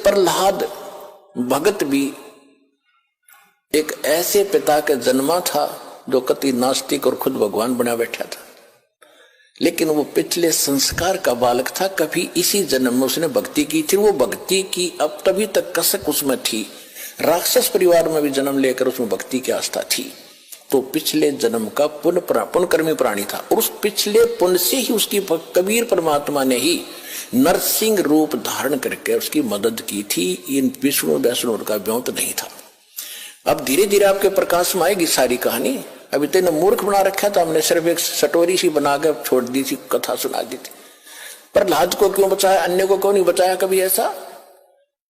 प्रहलाद भगत भी एक ऐसे पिता के जन्मा था जो कति नास्तिक और खुद भगवान बना बैठा था, लेकिन वो पिछले संस्कार का बालक था। कभी इसी जन्म में उसने भक्ति की थी, वो भक्ति की अब तभी तक कसक उसमें थी। राक्षस परिवार में भी जन्म लेकर उसमें भक्ति की आस्था थी, तो पिछले जन्म का पुण्यकर्मी प्राणी था। और उस पिछले पुण्य से ही उसकी कबीर परमात्मा ने ही नरसिंह रूप धारण करके उसकी मदद की थी। इन विष्णु वैष्णु का व्योत नहीं था। अब धीरे धीरे आपके प्रकाश में आएगी सारी कहानी। अभी तेने मूर्ख बना रखा था, हमने सिर्फ एक सटोरी सी बना कर छोड़ दी थी, कथा सुना दी थी। प्रहलाद को क्यों बचाया, अन्य को क्यों नहीं बचाया कभी ऐसा?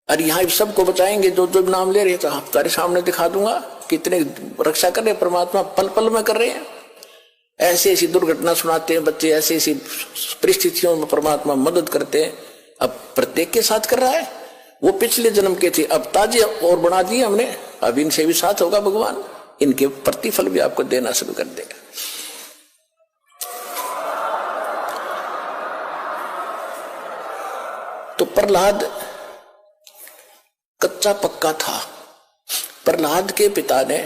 अरे यहाँ सबको बचाएंगे जो जो नाम ले रहे, तो आप तारे सामने दिखा दूंगा कितने रक्षा कर रहे परमात्मा, पल पल में कर रहे हैं। ऐसी ऐसी दुर्घटना सुनाते हैं बच्चे, ऐसी ऐसी परिस्थितियों में परमात्मा मदद करते हैं। अब प्रत्येक के साथ कर रहा है। वो पिछले जन्म के थे, अब ताजे और बना दिए हमने, अब इनसे भी साथ होगा भगवान, इनके प्रतिफल भी आपको देना शुरू कर देगा। तो प्रहलाद कच्चा पक्का था। प्रहलाद के पिता ने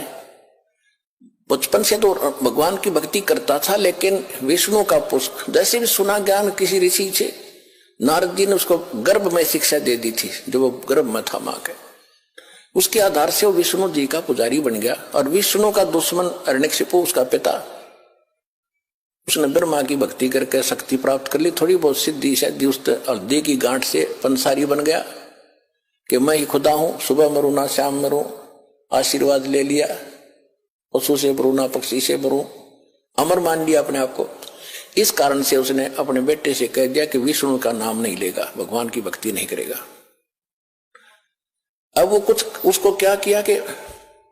बचपन से तो भगवान की भक्ति करता था, लेकिन विष्णु का पुष्प जैसे भी सुना ज्ञान किसी ऋषि से, नारद जी ने उसको गर्भ में शिक्षा दे दी थी, जो वो गर्भ में था मां के। उसके आधार से वो विष्णु जी का पुजारी बन गया। और विष्णु का दुश्मन हिरण्यकशिपु उसका पिता, उसने ब्रह्मा की भक्ति करके शक्ति प्राप्त कर ली, थोड़ी बहुत सिद्धि शायद उस हल्दी की गांठ से पंसारी बन गया कि मैं ही खुदा हूं, सुबह मरूं ना शाम मरूं, आशीर्वाद ले लिया, पशु से मरूं ना पक्षी से मरूं, अमर मान लिया अपने आप को। इस कारण से उसने अपने बेटे से कह दिया कि विष्णु का नाम नहीं लेगा, भगवान की भक्ति नहीं करेगा। अब वो कुछ उसको क्या किया कि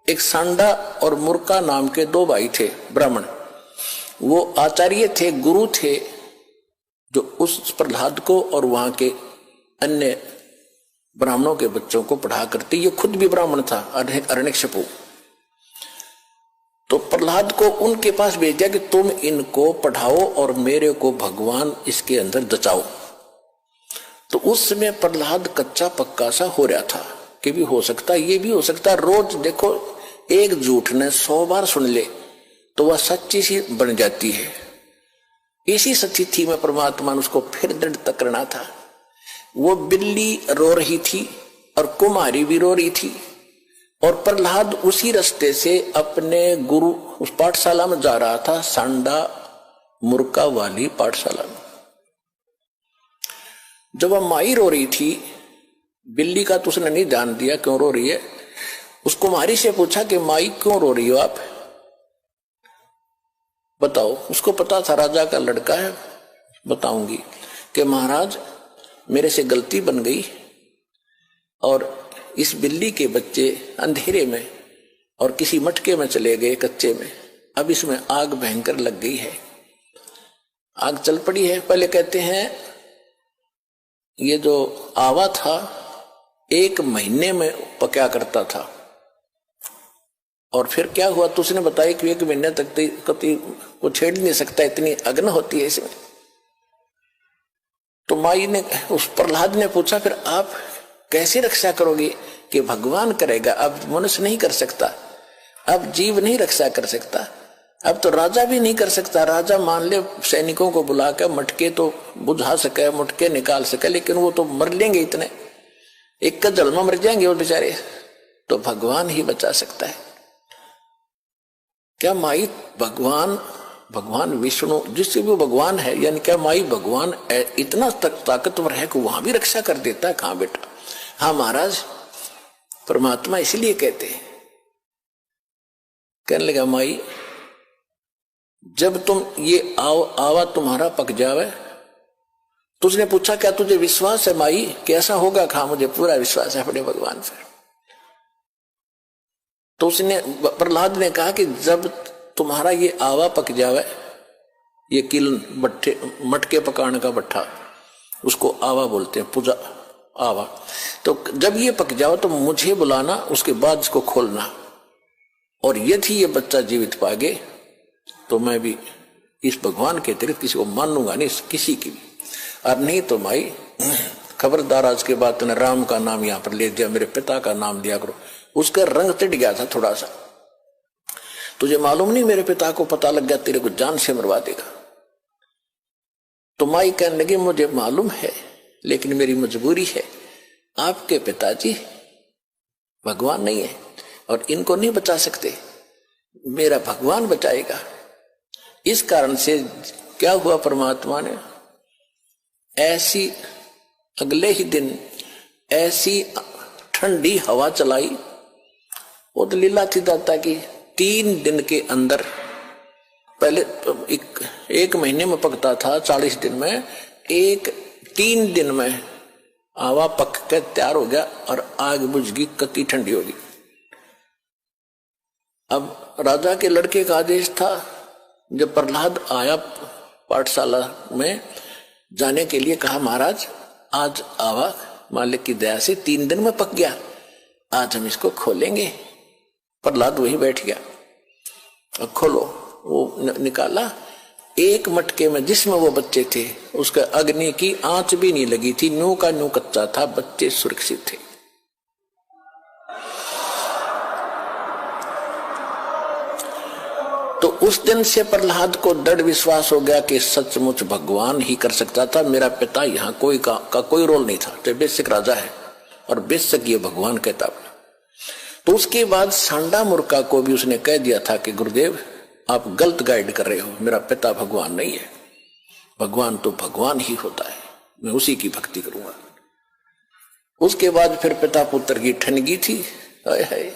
एक सांडा और मुर्का नाम के दो भाई थे ब्राह्मण, वो आचार्य थे, गुरु थे, जो उस प्रहलाद को और वहां के अन्य ब्राह्मणों के बच्चों को पढ़ा करते। ये खुद भी ब्राह्मण था, हिरण्यकशिपु। तो प्रहलाद को उनके पास भेज दिया कि तुम इनको पढ़ाओ और मेरे को भगवान इसके अंदर दचाओ। तो उस समय प्रहलाद कच्चा पक्का सा हो रहा था कि भी हो सकता, ये भी हो सकता। रोज देखो, एक झूठ ने 100 बार सुन ले तो वह सच्ची सी बन जाती है। इसी स्थिति में परमात्मा ने उसको फिर दृढ़ करना था। वो बिल्ली रो रही थी और कुमारी भी रो रही थी, और प्रहलाद उसी रास्ते से अपने गुरु उस पाठशाला में जा रहा था, सांडा मुर्का वाली पाठशाला में। जब वह माई रो रही थी, बिल्ली का तो उसने नहीं ध्यान दिया क्यों रो रही है। उस कुमारी से पूछा कि माई क्यों रो रही हो आप, बताओ। उसको पता था राजा का लड़का है, बताऊंगी कि महाराज मेरे से गलती बन गई और इस बिल्ली के बच्चे अंधेरे में और किसी मटके में चले गए कच्चे में, अब इसमें आग भयंकर लग गई है, आग चल पड़ी है। पहले कहते हैं ये जो आवा था 1 महीने में पका करता था, और फिर क्या हुआ तो उसने बताया कि 1 महीने तक कभी को छेड़ नहीं सकता, इतनी अग्नि होती है इसमें। तो माई ने उस प्रहलाद ने पूछा फिर आप कैसे रक्षा करोगे कि भगवान करेगा, अब मनुष्य नहीं कर सकता, अब जीव नहीं रक्षा कर सकता, अब तो राजा भी नहीं कर सकता। राजा मान ले सैनिकों को बुलाकर मटके तो बुझा सके, मटके निकाल सके, लेकिन वो तो मर लेंगे, इतने एक का जल में मर जाएंगे वो बेचारे, तो भगवान ही बचा सकता है। क्या माई भगवान विष्णु जिससे भी भगवान है, यानी क्या माई भगवान इतना तक ताकतवर है कि वहां भी रक्षा कर देता है? कहां बेटा। हाँ महाराज, परमात्मा इसलिए कहते हैं। कहने लगा माई जब तुम ये आवा तुम्हारा पक जावे, तो उसने पूछा क्या तुझे विश्वास है माई कि ऐसा होगा? कहा मुझे पूरा विश्वास है अपने भगवान पर। तो उसने प्रहलाद ने कहा कि जब तुम्हारा ये आवा पक जावे, ये किलन भट्टे मटके पकाने का भट्ठा, उसको आवा बोलते हैं, पूजा आवा, तो जब ये पक जाओ तो मुझे बुलाना, उसके बाद इसको खोलना, और यदि ये बच्चा जीवित पागे तो मैं भी इस भगवान के अतिरिक्त किसी को मानूंगा नहीं, किसी की भी, और नहीं तो माई खबरदार आज के बाद तूने राम का नाम यहां पर ले दिया, मेरे पिता का नाम लिया करो। उसका रंग तिट गया था थोड़ा सा। तुझे मालूम नहीं मेरे पिता को पता लग गया तेरे को जान से मरवा देगा। तो माई कहने लगी मुझे मालूम है लेकिन मेरी मजबूरी है, आपके पिताजी भगवान नहीं है और इनको नहीं बचा सकते, मेरा भगवान बचाएगा। इस कारण से क्या हुआ, परमात्मा ने ऐसी अगले ही दिन ऐसी ठंडी हवा चलाई। वो तो लीला थी दाता की। 3 दिन के अंदर, पहले एक महीने में पकता था, 40 दिन में, 3 दिन में हवा पक के तैयार हो गया और आग बुझ गई, कति ठंडी होगी। अब राजा के लड़के का आदेश था, जब प्रहलाद आया पाठशाला में जाने के लिए, कहा महाराज आज आवा मालिक की दया से 3 दिन में पक गया, आज हम इसको खोलेंगे। प्रहलाद वहीं बैठ गया और खोलो, वो निकाला। एक मटके में जिसमें वो बच्चे थे उसका अग्नि की आंच भी नहीं लगी थी, न्यू का न्यू कच्चा था, बच्चे सुरक्षित थे। तो उस दिन से प्रहलाद को दृढ़ विश्वास हो गया कि सचमुच भगवान ही कर सकता था, मेरा पिता यहाँ कोई का कोई रोल नहीं था। तो बेशक राजा है और बेशक ये भगवान कहता। तो उसके बाद सांडा मूर्खा को भी उसने कह दिया था कि गुरुदेव आप गलत गाइड कर रहे हो, मेरा पिता भगवान नहीं है, भगवान तो भगवान ही होता है, मैं उसी की भक्ति करूंगा। उसके बाद फिर पिता पुत्र की ठनगी थी। हाय हाय,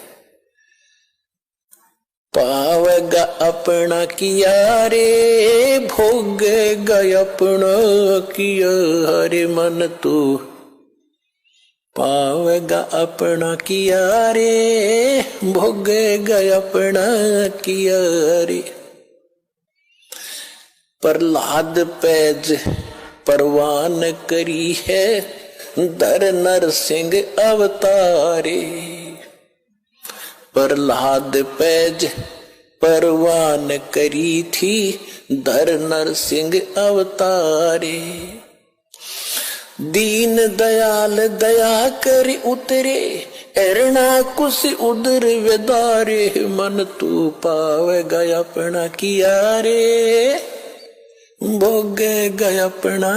पावेगा अपना किया रे, भोगेगा अपना किया, हरे मन तू पावेगा अपना किया रे, भोगेगा अपना किया रे। प्रहलाद पैज परवान करी है, दर नरसिंह अवतारे। प्रहलाद पैज परवान करी थी, धर नरसिंह अवतारे। दीन दयाल दया कर उतरे, एरना कुछ उदर वेदारे, मन तू पावेगा अपना किया रे, भोगेगा अपना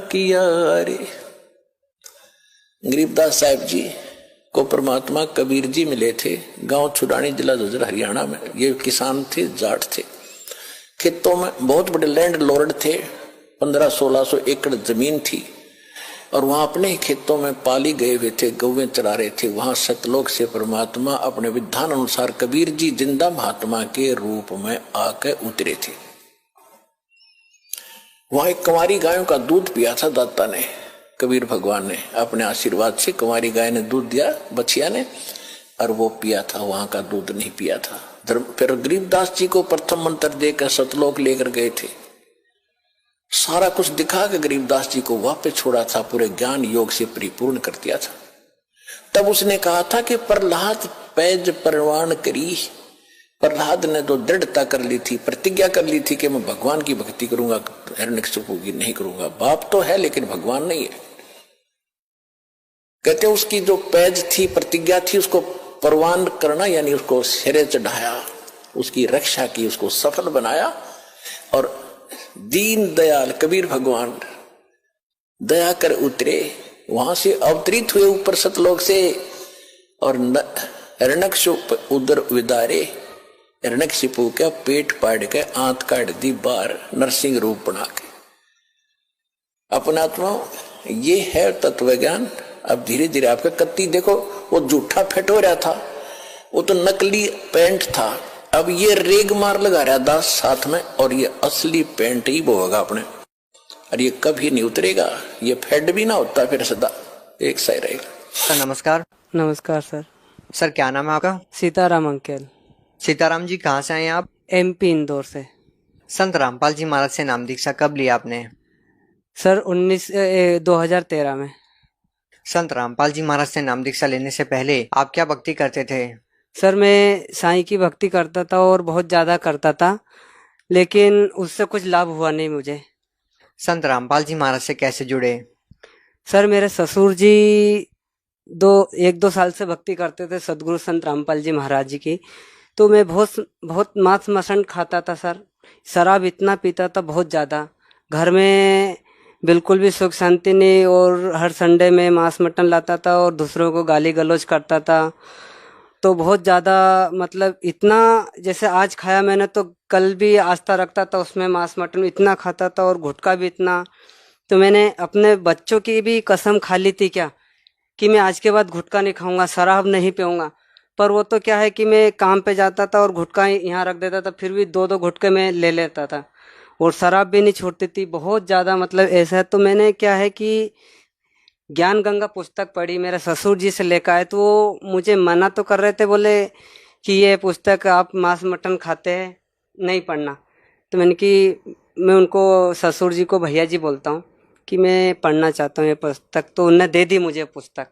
किया रे। गरीबदास साहिब जी को परमात्मा कबीर जी मिले थे, गांव छुड़ानी, जिला झज्जर, हरियाणा में। ये किसान थे, जाट थे, खेतों में बहुत बड़े लैंड लॉर्ड थे, 1500-1600 एकड़ जमीन थी और वहां अपने ही खेतों में पाली गए हुए थे, गौवें चरा रहे थे। वहां सतलोक से परमात्मा अपने विधान अनुसार कबीर जी जिंदा महात्मा के रूप में आके उतरे थे। वहां एक कुंवारी गायों का दूध पिया था दाता ने, कबीर भगवान ने अपने आशीर्वाद से। कुंवारी गाय ने दूध दिया बछिया ने, और वो पिया था, वहां का दूध नहीं पिया था। फिर गरीबदास जी को प्रथम मंत्र देकर सतलोक लेकर गए थे, सारा कुछ दिखा के गरीबदास जी को वापस छोड़ा था, पूरे ज्ञान योग से परिपूर्ण कर दिया था। तब उसने कहा था कि प्रहलाद पैज परवान करी। प्रहलाद ने तो दृढ़ता कर ली थी, प्रतिज्ञा कर ली थी कि मैं भगवान की भक्ति करूंगा, हिरण्यकशिपु की नहीं करूंगा। बाप तो है लेकिन भगवान नहीं है। कहते उसकी जो पैज थी, प्रतिज्ञा थी, उसको परवान करना, यानी उसको सिरे चढ़ाया, उसकी रक्षा की, उसको सफल बनाया। और दीन दयाल कबीर भगवान दया कर उतरे, वहां से अवतरित हुए ऊपर सतलोक से, और हिरण्यकशिपु उदर विदारे। हिरण्यकशिपु का पेट पाड़ के आंत काट दी बाहर, नरसिंह रूप बना के। अपनात्मा ये है तत्व ज्ञान। अब धीरे धीरे आपका कत्ती देखो, वो झूठा फेट हो रहा था, वो तो नकली पेंट था, अब ये रेग मार लगा रहा दास साथ में, और ये असली पेंट ही बोगा अपने, और ये कभी नहीं उतरेगा। ये फेड भी ना होता फिर सदा एक सही रहेगा। सर नमस्कार। नमस्कार सर। सर क्या नाम है आपका? सीताराम अंकेल। सीताराम जी कहाँ से आए हैं आप? MP इंदौर से। संत रामपाल जी महाराज से नाम दीक्षा कब लिया आपने? सर 2013 में। संत रामपाल जी महाराज से नाम दीक्षा लेने से पहले आप क्या भक्ति करते थे? सर मैं साईं की भक्ति करता था और बहुत ज़्यादा करता था, लेकिन उससे कुछ लाभ हुआ नहीं मुझे। संत रामपाल जी महाराज से कैसे जुड़े? सर मेरे ससुर जी 1-2 साल से भक्ति करते थे सदगुरु संत रामपाल जी महाराज जी की। तो मैं बहुत बहुत मांस मसंड खाता था सर। शराब इतना पीता था, बहुत ज़्यादा। घर में बिल्कुल भी सुख शांति नहीं, और हर संडे में मांस मटन लाता था और दूसरों को गाली गलौज करता था। तो बहुत ज़्यादा मतलब इतना, जैसे आज खाया मैंने तो कल भी आस्था रखता था उसमें, मांस मटन इतना खाता था और गुटखा भी इतना। तो मैंने अपने बच्चों की भी कसम खा ली थी क्या, कि मैं आज के बाद गुटखा नहीं खाऊंगा, शराब नहीं पीऊंगा। पर वो तो क्या है कि मैं काम पे जाता था और गुटखा यहाँ रख देता था, फिर भी 2-2 गुटखे मैं ले लेता था और शराब भी नहीं छोड़ती थी। बहुत ज़्यादा मतलब ऐसा है। तो मैंने क्या है कि ज्ञान गंगा पुस्तक पढ़ी, मेरे ससुर जी से लेकर आए। तो वो मुझे मना तो कर रहे थे, बोले कि ये पुस्तक आप मांस मटन खाते हैं, नहीं पढ़ना। तो मैंने कि मैं उनको, ससुर जी को भैया जी बोलता हूँ कि मैं पढ़ना चाहता हूँ ये पुस्तक। तो उन्होंने दे दी मुझे पुस्तक।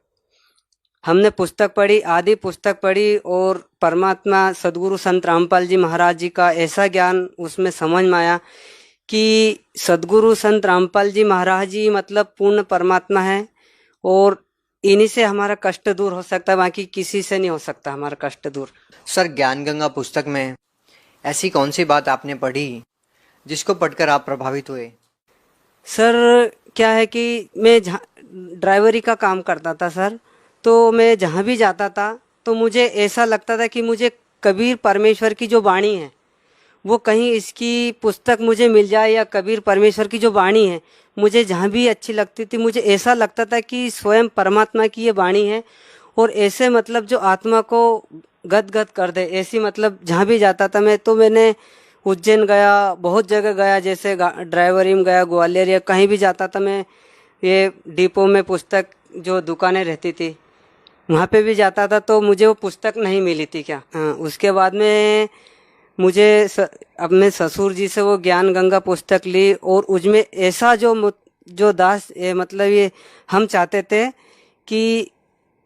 हमने पुस्तक पढ़ी, आधी पुस्तक पढ़ी, और परमात्मा सदगुरु संत रामपाल जी महाराज जी का ऐसा ज्ञान उसमें समझ में आया कि सदगुरु संत रामपाल जी महाराज जी मतलब पूर्ण परमात्मा है, और इन्हीं से हमारा कष्ट दूर हो सकता है, बाकी किसी से नहीं हो सकता हमारा कष्ट दूर। सर ज्ञान गंगा पुस्तक में ऐसी कौन सी बात आपने पढ़ी जिसको पढ़कर आप प्रभावित हुए? सर क्या है कि मैं ड्राइवरी का काम करता था सर। तो मैं जहाँ भी जाता था तो मुझे ऐसा लगता था कि मुझे कबीर परमेश्वर की जो वाणी है, वो कहीं इसकी पुस्तक मुझे मिल जाए, या कबीर परमेश्वर की जो वाणी है मुझे जहाँ भी अच्छी लगती थी, मुझे ऐसा लगता था कि स्वयं परमात्मा की ये वाणी है, और ऐसे मतलब जो आत्मा को गदगद कर दे, ऐसी मतलब जहाँ भी जाता था मैं। तो मैंने उज्जैन गया, बहुत जगह गया, जैसे ड्राइवरी में गया, ग्वालियर, या कहीं भी जाता था मैं। ये डिपो में पुस्तक जो दुकानें रहती थी वहाँ पे भी जाता था, तो मुझे वो पुस्तक नहीं मिली थी क्या। हाँ, उसके बाद में मुझे अपने ससुर जी से वो ज्ञान गंगा पुस्तक ली, और उसमें ऐसा जो दास मतलब ये हम चाहते थे कि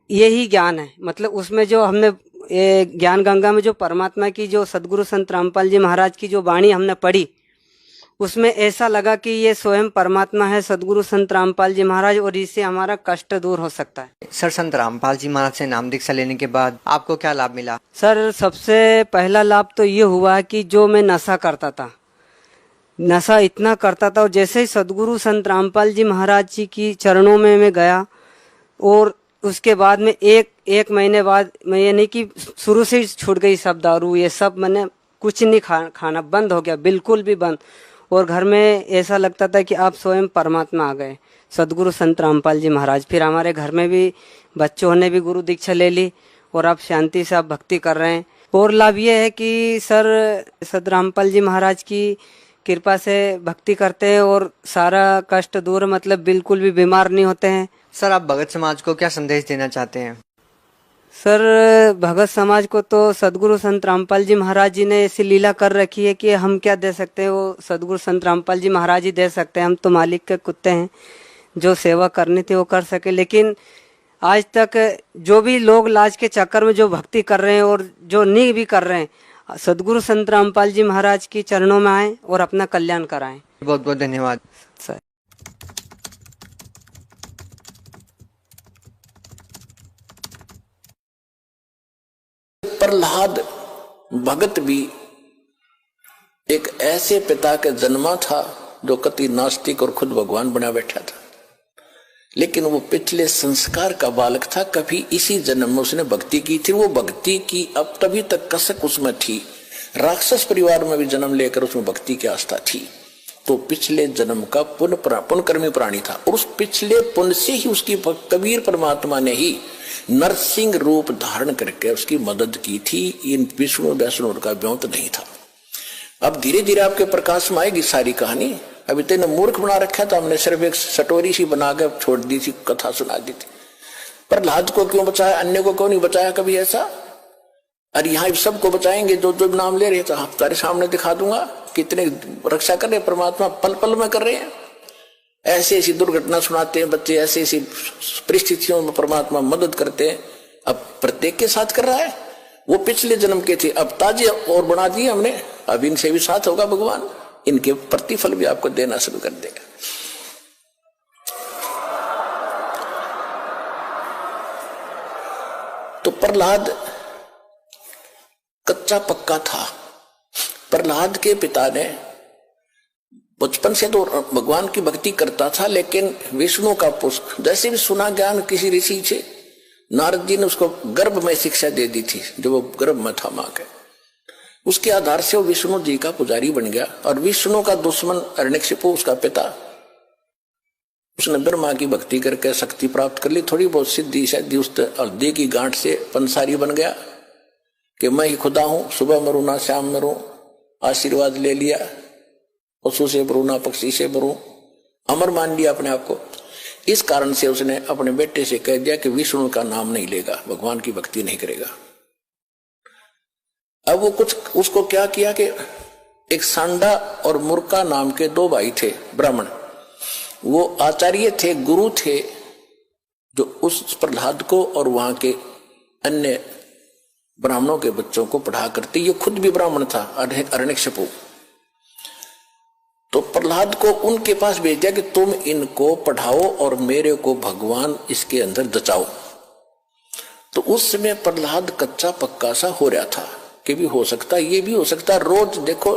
यही ज्ञान है, मतलब उसमें जो हमने ये ज्ञान गंगा में जो परमात्मा की जो सदगुरु संत रामपाल जी महाराज की जो वाणी हमने पढ़ी, उसमें ऐसा लगा कि ये स्वयं परमात्मा है सदगुरु संत रामपाल जी महाराज, और इससे हमारा कष्ट दूर हो सकता है। सर संत रामपाल जी महाराज से नाम दीक्षा लेने के बाद आपको क्या लाभ मिला? सर सबसे पहला लाभ तो ये हुआ कि जो मैं नशा करता था, नशा इतना करता था, और जैसे ही सदगुरु संत रामपाल जी महाराज जी की चरणों में मैं गया, और उसके बाद में एक महीने बाद मैं, ये नहीं कि शुरू से ही छूट गई सब दारू ये सब, मैंने कुछ नहीं खाना बंद हो गया, बिल्कुल भी बंद। और घर में ऐसा लगता था कि आप स्वयं परमात्मा आ गए, सदगुरु संत रामपाल जी महाराज। फिर हमारे घर में भी बच्चों ने भी गुरु दीक्षा ले ली, और अब शांति से आप भक्ति कर रहे हैं। और लाभ ये है कि सर सद रामपाल जी महाराज की कृपा से भक्ति करते हैं और सारा कष्ट दूर, मतलब बिल्कुल भी बीमार नहीं होते हैं। सर आप भगत समाज को क्या संदेश देना चाहते हैं? सर भगत समाज को तो सदगुरु संत रामपाल जी महाराज जी ने ऐसी लीला कर रखी है कि हम क्या दे सकते हैं, वो सदगुरु संत रामपाल जी महाराज ही दे सकते हैं। हम तो मालिक के कुत्ते हैं, जो सेवा करनी थी वो कर सके। लेकिन आज तक जो भी लोग लाज के चक्कर में जो भक्ति कर रहे हैं और जो नहीं भी कर रहे हैं, सदगुरु संत रामपाल जी महाराज की चरणों में आए और अपना कल्याण कराएं। बहुत बहुत धन्यवाद सर। प्रहलाद भगत भी एक ऐसे पिता के जन्मा था जो कति नास्तिक और खुद भगवान बना बैठा था, लेकिन वो पिछले संस्कार का बालक था। कभी इसी जन्म में उसने भक्ति की थी, वो भक्ति की अब तभी तक कसक उसमें थी। राक्षस परिवार में भी जन्म लेकर उसमें भक्ति की आस्था थी, तो पिछले जन्म का पुण्यकर्मी प्राणी था, और उस पिछले पुण्य से ही उसकी कबीर परमात्मा ने ही नरसिंह रूप धारण करके उसकी मदद की थी। इन विष्णु वैष्णु का व्योत नहीं था। अब धीरे धीरे आपके प्रकाश में आएगी सारी कहानी। अभी तेने मूर्ख बना रखा था, हमने सिर्फ एक सटोरी सी बना के छोड़ दी थी, कथा सुना दी थी। प्रहलाद को क्यों बचाया, अन्य को क्यों नहीं बचाया कभी ऐसा? अरे यहाँ सबको बचाएंगे जो जो नाम ले रहे थे, आप तारे सामने दिखा दूंगा कितने रक्षा कर रहे परमात्मा, पल पल में कर रहे हैं। ऐसी ऐसी दुर्घटना सुनाते हैं बच्चे, ऐसी ऐसी परिस्थितियों में परमात्मा मदद करते हैं। अब प्रत्येक के साथ कर रहा है। वो पिछले जन्म के थे, अब ताजे और बना दिए हमने, अब इनसे भी साथ होगा भगवान, इनके प्रतिफल भी आपको देना शुरू कर देगा। प्रहलाद कच्चा पक्का था। प्रहलाद के पिता ने बचपन से तो भगवान की भक्ति करता था, लेकिन विष्णु का पुष्प जैसे भी सुना ज्ञान किसी ऋषि से, नारद जी ने उसको गर्भ में शिक्षा दे दी थी, जो वो गर्भ में था मां के। उसके आधार से वो विष्णु जी का पुजारी बन गया। और विष्णु का दुश्मन हिरण्यकशिपु, उसका पिता, उसने ब्रह्मा की भक्ति करके शक्ति प्राप्त कर ली, थोड़ी बहुत सिद्धि शायद उस हल्दी की गांठ से पंसारी बन गया कि मैं ही खुदा हूं, सुबह मरूं ना शाम मरूं, आशीर्वाद ले लिया, पशु से मरूं ना पक्षी से मरूं, अमर मान लिया अपने आप को। इस कारण से उसने अपने बेटे से कह दिया कि विष्णु का नाम नहीं लेगा, भगवान की भक्ति नहीं करेगा। अब वो कुछ उसको क्या किया कि एक सांडा और मुर्का नाम के दो भाई थे ब्राह्मण, वो आचार्य थे, गुरु थे, जो उस प्रहलाद को और वहां के अन्य ब्राह्मणों के बच्चों को पढ़ा करते। ये खुद भी ब्राह्मण था, हिरण्यकशिपु। तो प्रहलाद को उनके पास भेज दिया कि तुम इनको पढ़ाओ और मेरे को भगवान इसके अंदर दचाओ। तो उस समय प्रहलाद कच्चा पक्का सा हो रहा था कि भी हो सकता, ये भी हो सकता। रोज देखो,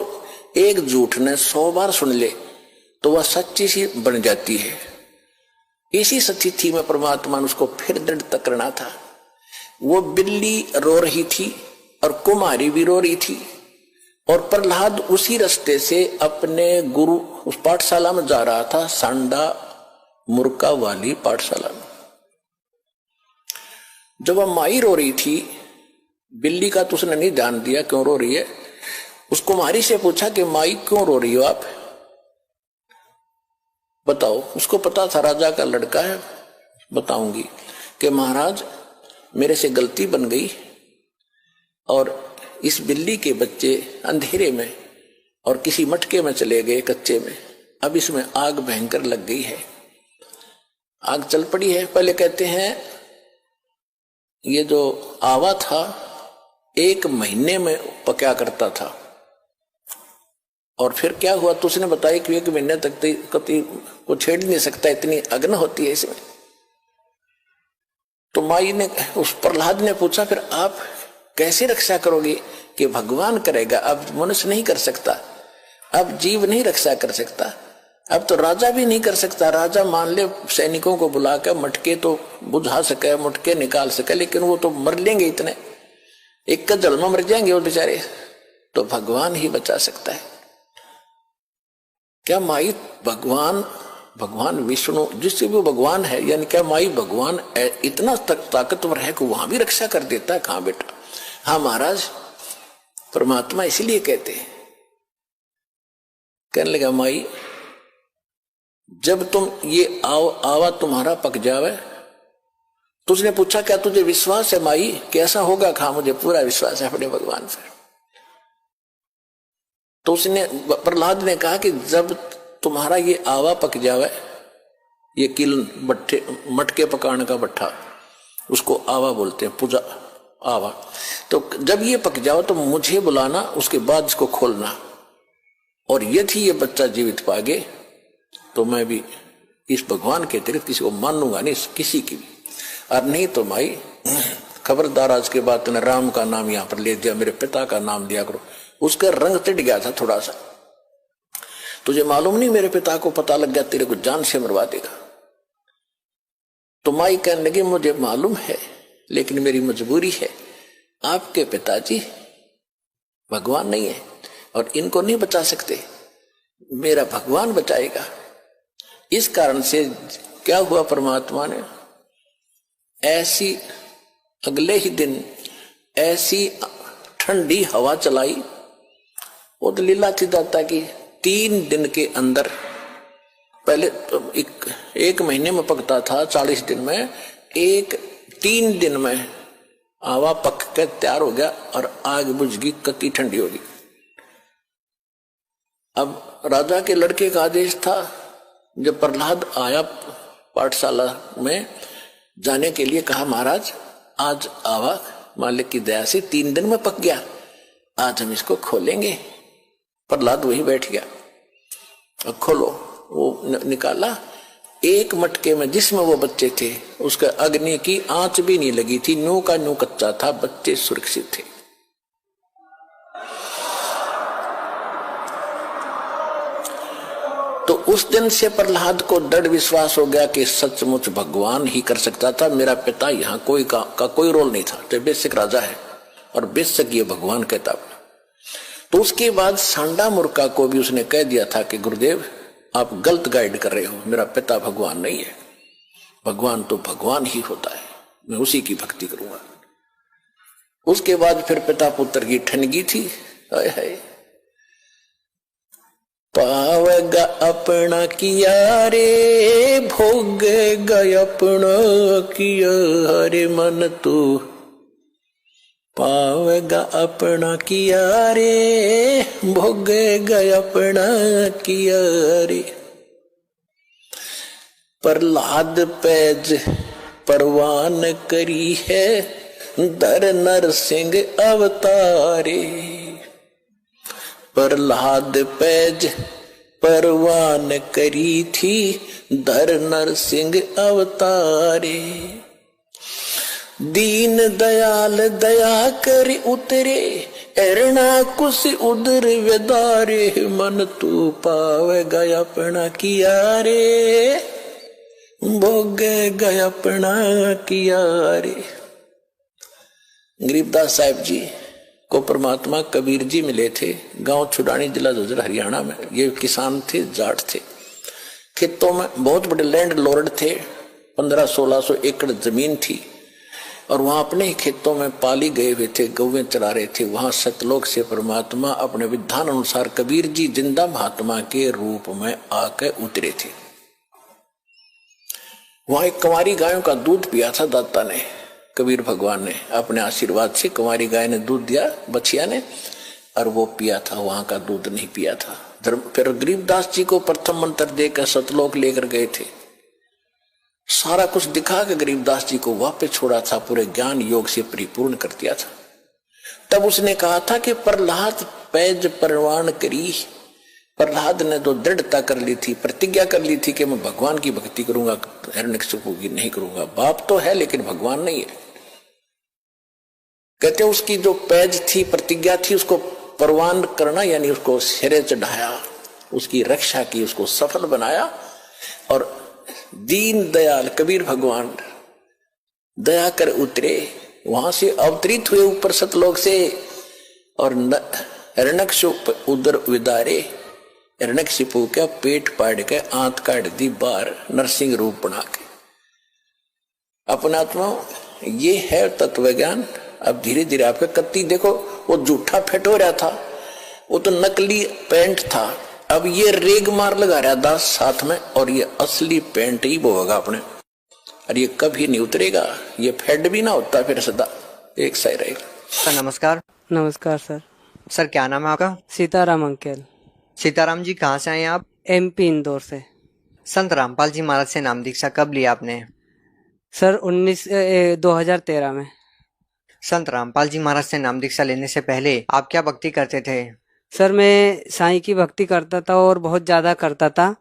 एक झूठ ने 100 बार सुन ले तो वह सच्ची सी बन जाती है। इसी स्थिति में परमात्मा ने उसको फिर दृढ़ करना था। वो बिल्ली रो रही थी और कुमारी भी रो रही थी, और प्रहलाद उसी रास्ते से अपने गुरु उस पाठशाला में जा रहा था, सांडा मुर्का वाली पाठशाला में। जब वह माई रो रही थी, बिल्ली का तो उसने नहीं ध्यान दिया क्यों रो रही है। उस कुमारी से पूछा कि माई क्यों रो रही हो आप, बताओ। उसको पता था राजा का लड़का है, बताऊंगी कि महाराज मेरे से गलती बन गई और इस बिल्ली के बच्चे अंधेरे में और किसी मटके में चले गए कच्चे में, अब इसमें आग भयंकर लग गई है, आग चल पड़ी है। पहले कहते हैं ये जो आवा था 1 महीने में पका करता था, और फिर क्या हुआ तो उसने बताया कि 1 महीने तक कभी को छेड़ नहीं सकता, इतनी अग्नि होती है इसमें। तो माई ने उस प्रहलाद ने पूछा फिर आप कैसे रक्षा करोगे कि भगवान करेगा, अब मनुष्य नहीं कर सकता, अब जीव नहीं रक्षा कर सकता, अब तो राजा भी नहीं कर सकता। राजा मान ले सैनिकों को बुलाकर मटके तो बुझा सके, मटके निकाल सके, लेकिन वो तो मर लेंगे, इतने एक का जल में मर जाएंगे वो बेचारे, तो भगवान ही बचा सकता है। क्या माई भगवान विष्णु जिससे भी भगवान है, यानी क्या माई भगवान इतना ताकतवर है कि वहां भी रक्षा कर देता है? कहां बेटा। हाँ महाराज, परमात्मा इसलिए कहते हैं। कहने लगा माई जब तुम ये आवा तुम्हारा पक जावे, तो उसने पूछा क्या तुझे विश्वास है माई कैसा होगा? कहा मुझे पूरा विश्वास है अपने भगवान से। तो उसने प्रहलाद ने कहा कि जब तुम्हारा ये आवा पक जावे, ये किलन मटके पकाने का भट्ठा, उसको आवा बोलते हैं, पूजा आवा, तो जब ये पक जाओ तो मुझे बुलाना, उसके बाद इसको खोलना, और यदि ये बच्चा जीवित पागे तो मैं भी इस भगवान के अतिरिक्त किसी को मानूंगा नहीं, किसी की भी, और नहीं तो माई खबरदार आज के बाद तुमने राम का नाम यहां पर ले दिया, मेरे पिता का नाम दिया करो। उसका रंग तिट गया था थोड़ा सा, तुझे मालूम नहीं मेरे पिता को पता लग गया तेरे को जान से मरवा देगा। तो माई कहने लगी मुझे मालूम है, लेकिन मेरी मजबूरी है, आपके पिताजी भगवान नहीं है और इनको नहीं बचा सकते, मेरा भगवान बचाएगा। इस कारण से क्या हुआ, परमात्मा ने ऐसी अगले ही दिन ऐसी ठंडी हवा चलाई, वो तो लीला थी दाता की। 3 दिन के अंदर, पहले तो एक महीने में पकता था, 40 दिन में, 3 दिन में आवा पक कर तैयार हो गया और आग बुझ गई, कत्ती ठंडी होगी। अब राजा के लड़के का आदेश था, जब प्रहलाद आया पाठशाला में जाने के लिए, कहा महाराज आज आवा मालिक की दया से 3 दिन में पक गया, आज हम इसको खोलेंगे। प्रहलाद वहीं बैठ गया, अब खोलो। वो निकाला, एक मटके में जिसमें वो बच्चे थे उसका अग्नि की आंच भी नहीं लगी थी, न्यू का न्यू कच्चा था, बच्चे सुरक्षित थे। तो उस दिन से प्रहलाद को दृढ़ विश्वास हो गया कि सचमुच भगवान ही कर सकता था, मेरा पिता यहाँ कोई का कोई रोल नहीं था। तो बेशक राजा है और बेशक ये भगवान कहता। तो उसके बाद सांडा मूर्खा को भी उसने कह दिया था कि गुरुदेव आप गलत गाइड कर रहे हो, मेरा पिता भगवान नहीं है, भगवान तो भगवान ही होता है, मैं उसी की भक्ति करूंगा। उसके बाद फिर पिता पुत्र की ठनगी थी। हाय हाय, पावेगा अपना किया रे, भोगेगा अपना किया रे मन तू, पावेगा अपना किया रे, भोगेगा अपना किया रे। प्रहलाद पैज परवान करी है, दर नर सिंह अवतारे। प्रहलाद पैज परवान करी थी, दर नर सिंह अवतारे। दीन दयाल दया कर उतरे, एरना कुछ उदर वेदारे, मन तू पावेगा अपना किया रे, भोगेगा अपना किया रे। गरीबदास साहिब जी को परमात्मा कबीर जी मिले थे, गांव छुड़ानी जिला झज्जर हरियाणा में। ये किसान थे, जाट थे, खेतों में बहुत बड़े लैंड लॉर्ड थे, 1500-1600 एकड़ जमीन थी और वहां अपने ही खेतों में पाली गए हुए थे, गौवें चरा रहे थे। वहां सतलोक से परमात्मा अपने विधान अनुसार कबीर जी जिंदा महात्मा के रूप में आके उतरे थे। वहां एक कुंवारी गायों का दूध पिया था दाता ने, कबीर भगवान ने अपने आशीर्वाद से कुंवारी गाय ने दूध दिया बछिया ने, और वो पिया था, वहां का दूध नहीं पिया था। फिर गरीबदास जी को प्रथम मंत्र देकर सतलोक लेकर गए थे, सारा कुछ दिखा के गरीबदास जी को वापस छोड़ा था, पूरे ज्ञान योग से परिपूर्ण कर दिया था। तब उसने कहा था कि प्रहलाद पैज परवान करी। प्रहलाद ने तो दृढ़ता कर ली थी, प्रतिज्ञा कर ली थी कि मैं भगवान की भक्ति करूंगा, हिरण्यकशिपु की नहीं करूंगा। बाप तो है लेकिन भगवान नहीं है। कहते उसकी जो पैज थी, प्रतिज्ञा थी, उसको परवान करना यानी उसको सिरे चढ़ाया, उसकी रक्षा की, उसको सफल बनाया। और दीन दयाल कबीर भगवान दया कर उतरे, वहां से अवतरित हुए ऊपर सतलोक से, और हिरण्यकशिपु उदर विदारे, हिरण्यकशिपु का पेट पाड़ के आंत काट दी बाहर, नरसिंह रूप बना के। अपनात्मा ये है तत्व ज्ञान। अब धीरे धीरे आपका कत्ती देखो, वो जूठा फेटो रहा था, वो तो नकली पेंट था, अब ये रेग मार लगा रहा दास साथ में, और ये असली पेंट ही वो होगा अपने, और ये कभी नहीं उतरेगा, ये फेड भी ना होता फिर सदा एक सा ही रहेगा। सर नमस्कार। नमस्कार सर। सर क्या नाम है आपका? सीताराम अंकेल। सीताराम जी कहाँ से आए हैं आप? MP इंदौर से। संत रामपाल जी महाराज से नाम दीक्षा कब लिया आपने? सर 2013 में। संत रामपाल जी महाराज से नाम दीक्षा लेने से पहले आप क्या भक्ति करते थे? सर मैं साईं की भक्ति करता था और बहुत ज़्यादा करता था,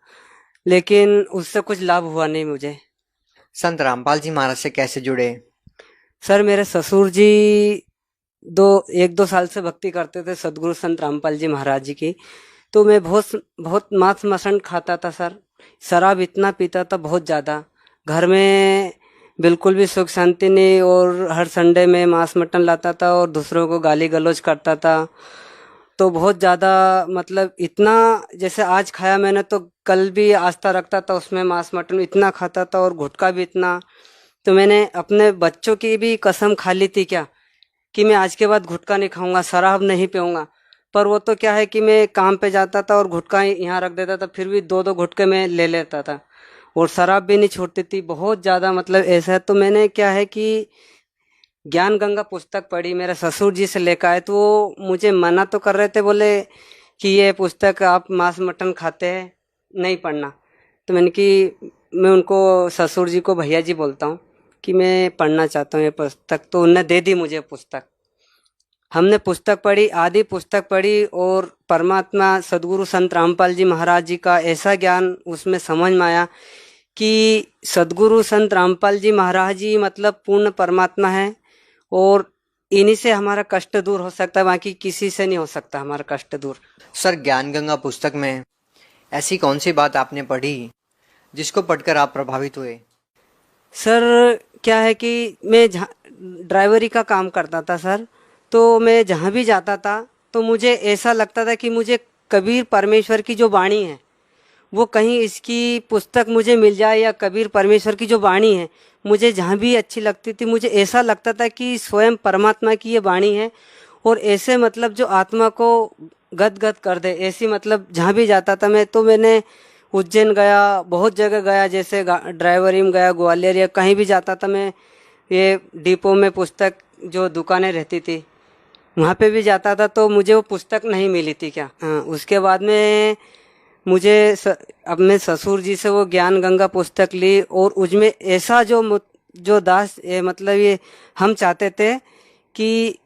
लेकिन उससे कुछ लाभ हुआ नहीं मुझे। संत रामपाल जी महाराज से कैसे जुड़े? सर मेरे ससुर जी 1-2 साल से भक्ति करते थे सदगुरु संत रामपाल जी महाराज जी की। तो मैं बहुत मांस मटन खाता था सर, शराब इतना पीता था बहुत ज़्यादा, घर में बिल्कुल भी सुख शांति नहीं, और हर संडे में मांस मटन लाता था और दूसरों को गाली गलौज करता था। तो बहुत ज़्यादा मतलब इतना, जैसे आज खाया मैंने तो कल भी आस्था रखता था उसमें, मांस मटन इतना खाता था और गुटखा भी इतना। तो मैंने अपने बच्चों की भी कसम खा ली थी क्या कि मैं आज के बाद गुटखा नहीं खाऊंगा, शराब नहीं पीऊंगा। पर वो तो क्या है कि मैं काम पे जाता था और गुटखा यहाँ रख देता था, फिर भी 2-2 गुटखे मैं ले लेता था और शराब भी नहीं छोड़ती थी, बहुत ज़्यादा मतलब ऐसा है। तो मैंने क्या है कि ज्ञान गंगा पुस्तक पढ़ी, मेरे ससुर जी से लेकर आए, तो वो मुझे मना तो कर रहे थे, बोले कि ये पुस्तक आप मांस मटन खाते हैं, नहीं पढ़ना। तो मैंने कि मैं उनको ससुर जी को भैया जी बोलता हूँ कि मैं पढ़ना चाहता हूँ ये पुस्तक, तो उन्होंने दे दी मुझे पुस्तक। हमने पुस्तक पढ़ी, आधी पुस्तक पढ़ी, और परमात्मा सदगुरु संत रामपाल जी महाराज जी का ऐसा ज्ञान उसमें समझ में आया कि सदगुरु संत रामपाल जी महाराज जी मतलब पूर्ण परमात्मा है और इन्हीं से हमारा कष्ट दूर हो सकता है, बाकी किसी से नहीं हो सकता हमारा कष्ट दूर। सर, ज्ञान गंगा पुस्तक में ऐसी कौन सी बात आपने पढ़ी जिसको पढ़कर आप प्रभावित हुए? सर क्या है कि मैं ड्राइवरी का काम करता था सर, तो मैं जहाँ भी जाता था तो मुझे ऐसा लगता था कि मुझे कबीर परमेश्वर की जो वाणी है वो कहीं इसकी पुस्तक मुझे मिल जाए, या कबीर परमेश्वर की जो वाणी है मुझे जहाँ भी अच्छी लगती थी, मुझे ऐसा लगता था कि स्वयं परमात्मा की ये वाणी है और ऐसे मतलब जो आत्मा को गदगद कर दे ऐसी, मतलब जहाँ भी जाता था मैं, तो मैंने उज्जैन गया, बहुत जगह गया, जैसे ड्राइवरी में गया, ग्वालियर, या कहीं भी जाता था मैं, ये डिपो में पुस्तक जो दुकानें रहती थी वहाँ पे भी जाता था तो मुझे वो पुस्तक नहीं मिली थी क्या। हाँ, उसके बाद में मुझे अपने ससुर जी से वो ज्ञान गंगा पुस्तक ली और उसमें ऐसा जो दास मतलब ये हम चाहते थे कि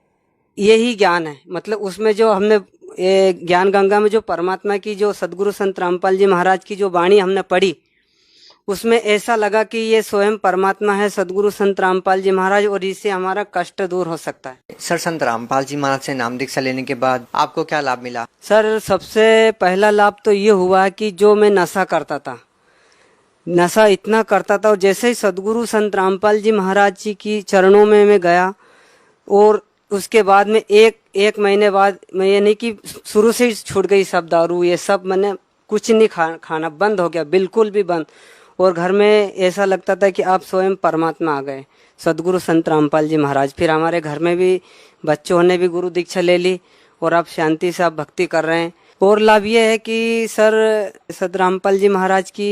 यही ज्ञान है, मतलब उसमें जो हमने ये ज्ञान गंगा में जो परमात्मा की जो सदगुरु संत रामपाल जी महाराज की जो वाणी हमने पढ़ी, उसमें ऐसा लगा कि ये स्वयं परमात्मा है सदगुरु संत रामपाल जी महाराज, और इससे हमारा कष्ट दूर हो सकता है। सर, संत रामपाल जी महाराज से नाम दीक्षा लेने के बाद आपको क्या लाभ मिला? सर सबसे पहला लाभ तो ये हुआ कि जो मैं नशा करता था, नशा इतना करता था, और जैसे ही सदगुरु संत रामपाल जी महाराज जी की चरणों में मैं गया, और उसके बाद में एक महीने बाद मैं, ये नहीं कि शुरू से ही छूट गई सब दारू ये सब, मैंने कुछ नहीं खाना बंद हो गया, बिल्कुल भी बंद। और घर में ऐसा लगता था कि आप स्वयं परमात्मा आ गए, सदगुरु संत रामपाल जी महाराज। फिर हमारे घर में भी बच्चों ने भी गुरु दीक्षा ले ली और अब शांति से आप भक्ति कर रहे हैं। और लाभ ये है कि सर सद रामपाल जी महाराज की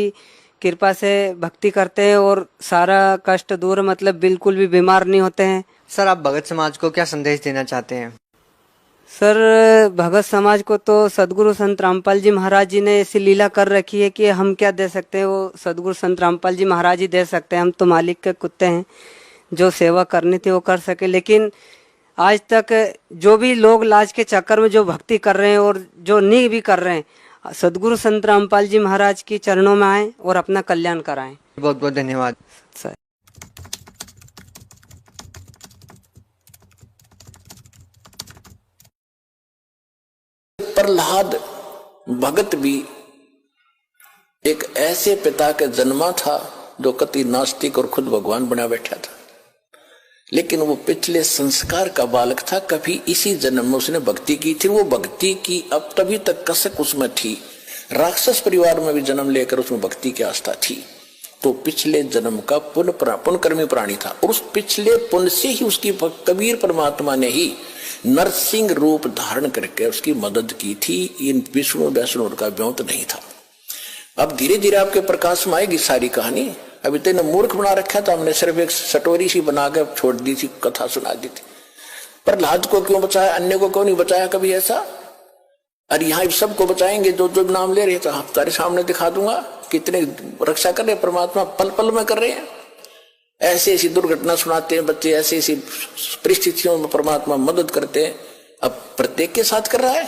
कृपा से भक्ति करते हैं और सारा कष्ट दूर, मतलब बिल्कुल भी बीमार नहीं होते हैं। सर, आप भगत समाज को क्या संदेश देना चाहते हैं? सर भगत समाज को तो सदगुरु संत रामपाल जी महाराज जी ने ऐसी लीला कर रखी है कि हम क्या दे सकते हैं, वो सदगुरु संत रामपाल जी महाराज ही दे सकते हैं। हम तो मालिक के कुत्ते हैं, जो सेवा करनी थी वो कर सके। लेकिन आज तक जो भी लोग लाज के चक्कर में जो भक्ति कर रहे हैं और जो नहीं भी कर रहे हैं, सदगुरु संत रामपाल जी महाराज की चरणों में आए और अपना कल्याण कराएं। बहुत बहुत धन्यवाद सर। प्रहलाद भगत भी एक ऐसे पिता के जन्मा था जो कति नास्तिक और खुद भगवान बना बैठा था, लेकिन वो पिछले संस्कार का बालक था। कभी इसी जन्म में उसने भक्ति की थी, वो भक्ति की अब तभी तक कसक उसमें थी। राक्षस परिवार में भी जन्म लेकर उसमें भक्ति की आस्था थी, तो पिछले जन्म का पुण्यकर्मी प्राणी था। और उस पिछले पुण्य से ही उसकी कबीर परमात्मा ने ही नरसिंह रूप धारण करके उसकी मदद की थी। इन विष्णु वैष्णु का व्योत नहीं था। अब धीरे धीरे आपके प्रकाश में आएगी सारी कहानी। अभी तेने मूर्ख बना रखा था, हमने सिर्फ एक सटोरी सी बना के छोड़ दी थी, कथा सुना दी थी। प्रहलाद को क्यों बचाया, अन्य को क्यों नहीं बचाया कभी ऐसा? अरे यहाँ सबको बचाएंगे, जो जो नाम ले रहे थे आप तारे सामने दिखा दूंगा, कितने रक्षा कर रहे परमात्मा, पल पल में कर रहे हैं। ऐसी ऐसी दुर्घटना सुनाते हैं बच्चे, ऐसी ऐसी परिस्थितियों में परमात्मा मदद करते हैं। अब प्रत्येक के साथ कर रहा है।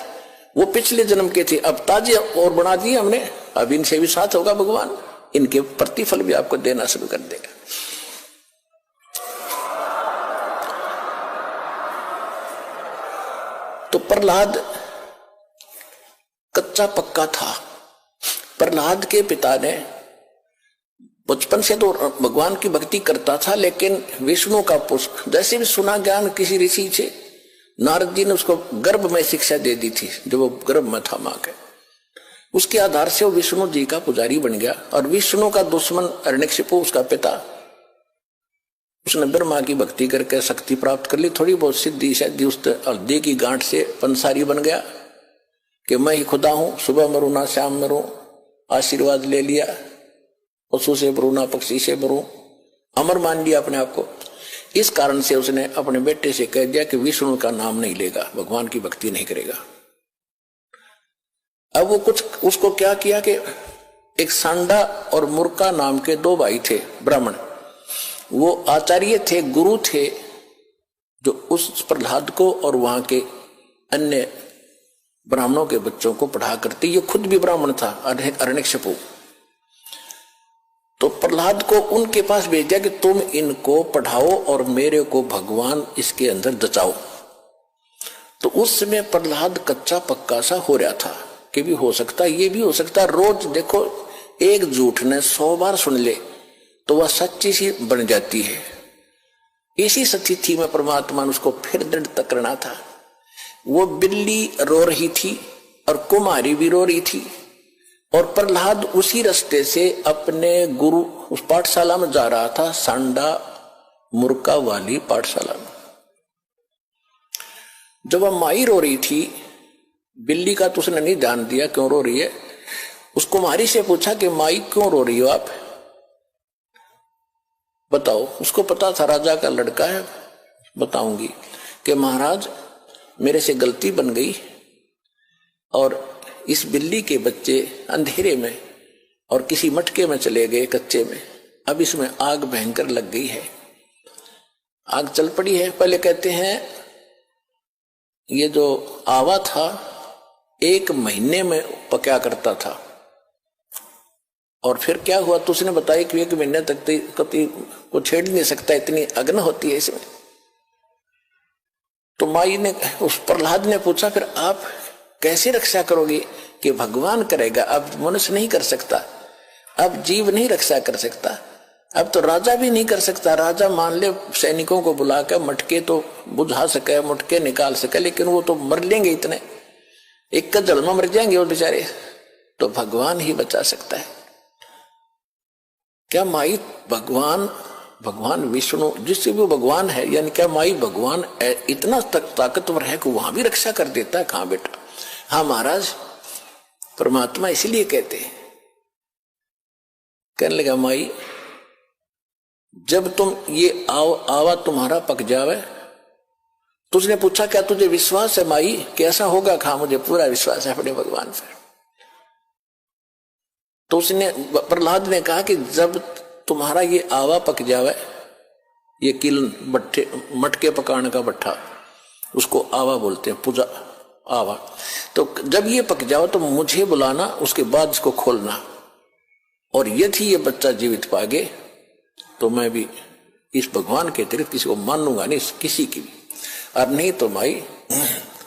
वो पिछले जन्म के थे, अब ताजे और बना दिए हमने, अब इनसे भी साथ होगा भगवान, इनके प्रतिफल भी आपको देना शुरू कर देगा। तो प्रहलाद कच्चा पक्का था। प्रहलाद के पिता ने बचपन से तो भगवान की भक्ति करता था, लेकिन विष्णु का पुष्प जैसे भी सुना ज्ञान किसी ऋषि से, नारद जी ने उसको गर्भ में शिक्षा दे दी थी, जो वो गर्भ में था मां के। उसके आधार से वो विष्णु जी का पुजारी बन गया। और विष्णु का दुश्मन हिरण्यकशिपु उसका पिता, उसने ब्रह्मा की भक्ति करके शक्ति प्राप्त कर ली, थोड़ी बहुत सिद्धि शादी उस हल्दी की गांठ से पंसारी बन गया कि मैं ही खुदा हूं, सुबह मरूं ना शाम मरूं, आशीर्वाद ले लिया, पशु से मरूं ना पक्षी से मरूं, अमर मान लिया अपने आप को। इस कारण से उसने अपने बेटे से कह दिया कि विष्णु का नाम नहीं लेगा, भगवान की भक्ति नहीं करेगा। अब वो कुछ उसको क्या किया कि एक सांडा और मुर्का नाम के दो भाई थे ब्राह्मण, वो आचार्य थे, गुरु थे, जो उस प्रहलाद को और वहां के अन्य ब्राह्मणों के बच्चों को पढ़ा करते। ये खुद भी ब्राह्मण था, हिरण्यकशिपु। तो प्रहलाद को उनके पास भेज दिया कि तुम इनको पढ़ाओ और मेरे को भगवान इसके अंदर दचाओ। तो उस समय प्रहलाद कच्चा पक्का सा हो रहा था कि भी हो सकता, ये भी हो सकता। रोज देखो एक झूठ ने 100 बार सुन ले तो वह सच्ची सी बन जाती है। इसी स्थिति में परमात्मा ने उसको फिर दृढ़ करना था। वो बिल्ली रो रही थी और कुमारी भी रो रही थी, और प्रहलाद उसी रास्ते से अपने गुरु उस पाठशाला में जा रहा था, सांडा मुर्का वाली पाठशाला में। जब वह माई रो रही थी, बिल्ली का तो उसने नहीं ध्यान दिया क्यों रो रही है। उस कुमारी से पूछा कि माई क्यों रो रही हो आप, बताओ। उसको पता था राजा का लड़का है। बताऊंगी कि महाराज मेरे से गलती बन गई और इस बिल्ली के बच्चे अंधेरे में और किसी मटके में चले गए कच्चे में, अब इसमें आग भयंकर लग गई है, आग चल पड़ी है। पहले कहते हैं ये जो आवा था 1 महीने में पका करता था, और फिर क्या हुआ तो उसने बताया कि 1 महीने तक कभी को छेड़ नहीं सकता, इतनी अग्नि होती है इसमें। तो माई ने उस प्रहलाद ने पूछा फिर आप कैसे रक्षा करोगे कि भगवान करेगा, अब मनुष्य नहीं कर सकता, अब जीव नहीं रक्षा कर सकता, अब तो राजा भी नहीं कर सकता। राजा मान ले सैनिकों को बुलाकर मटके तो बुझा सके, मटके निकाल सके, लेकिन वो तो मर लेंगे, इतने एक का जल में मर जाएंगे वो बेचारे, तो भगवान ही बचा सकता है। क्या माई भगवान विष्णु जिससे भी भगवान है, यानी क्या माई भगवान इतना ताकतवर है कि वहां भी रक्षा कर देता है? कहां बेटा। हाँ महाराज, परमात्मा इसीलिए कहते हैं। कहने लगा माई जब तुम ये आवा तुम्हारा पक जावे, तो उसने पूछा क्या तुझे विश्वास है माई कैसा होगा? कहा मुझे पूरा विश्वास है अपने भगवान पर। तो उसने प्रहलाद ने कहा कि जब तुम्हारा ये आवा पक जावे, ये किल मटके पकाने का भट्ठा, उसको आवा बोलते हैं, पूजा आवा, तो जब ये पक जाओ तो मुझे बुलाना, उसके बाद इसको खोलना, और यदि ये बच्चा जीवित पागे तो मैं भी इस भगवान के अतिरिक्त किसी को मानूंगा नहीं, किसी की भी, और नहीं तो माई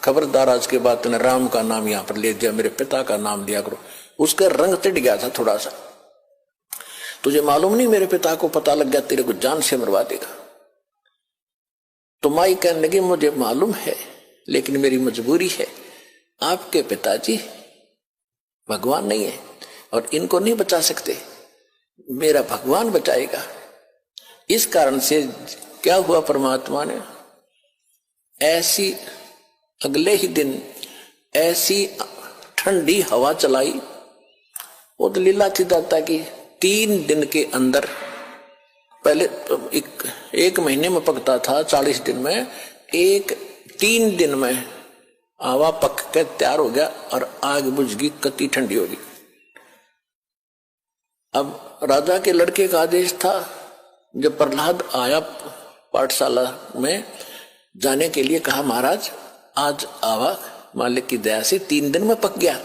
खबरदार आज के बाद तुमने राम का नाम यहां पर ले दिया, मेरे पिता का नाम लिया करो। उसका रंग टिट गया था थोड़ा सा, तुझे मालूम नहीं मेरे पिता को पता लग गया तेरे को जान से मरवा देगा। तो माई कहने लगी मुझे मालूम है, लेकिन मेरी मजबूरी है, आपके पिताजी भगवान नहीं है और इनको नहीं बचा सकते, मेरा भगवान बचाएगा। इस कारण से क्या हुआ, परमात्मा ने ऐसी अगले ही दिन ऐसी ठंडी हवा चलाई, वो तो लीला थी दाता की। 3 दिन के अंदर, पहले एक महीने में पकता था, 40 दिन में, 3 दिन में आवा पक के तैयार हो गया और आग बुझ गई, कति ठंडी होगी। अब राजा के लड़के का आदेश था, जब प्रहलाद आया पाठशाला में जाने के लिए, कहा महाराज आज आवा मालिक की दया से 3 दिन में पक गया,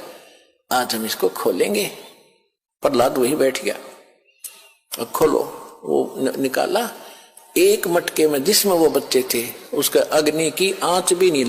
आज हम इसको खोलेंगे। प्रहलाद वही बैठ गया और खोलो, वो निकाला, एक मटके में जिसमें वो बच्चे थे उसका अग्नि की आंच भी नहीं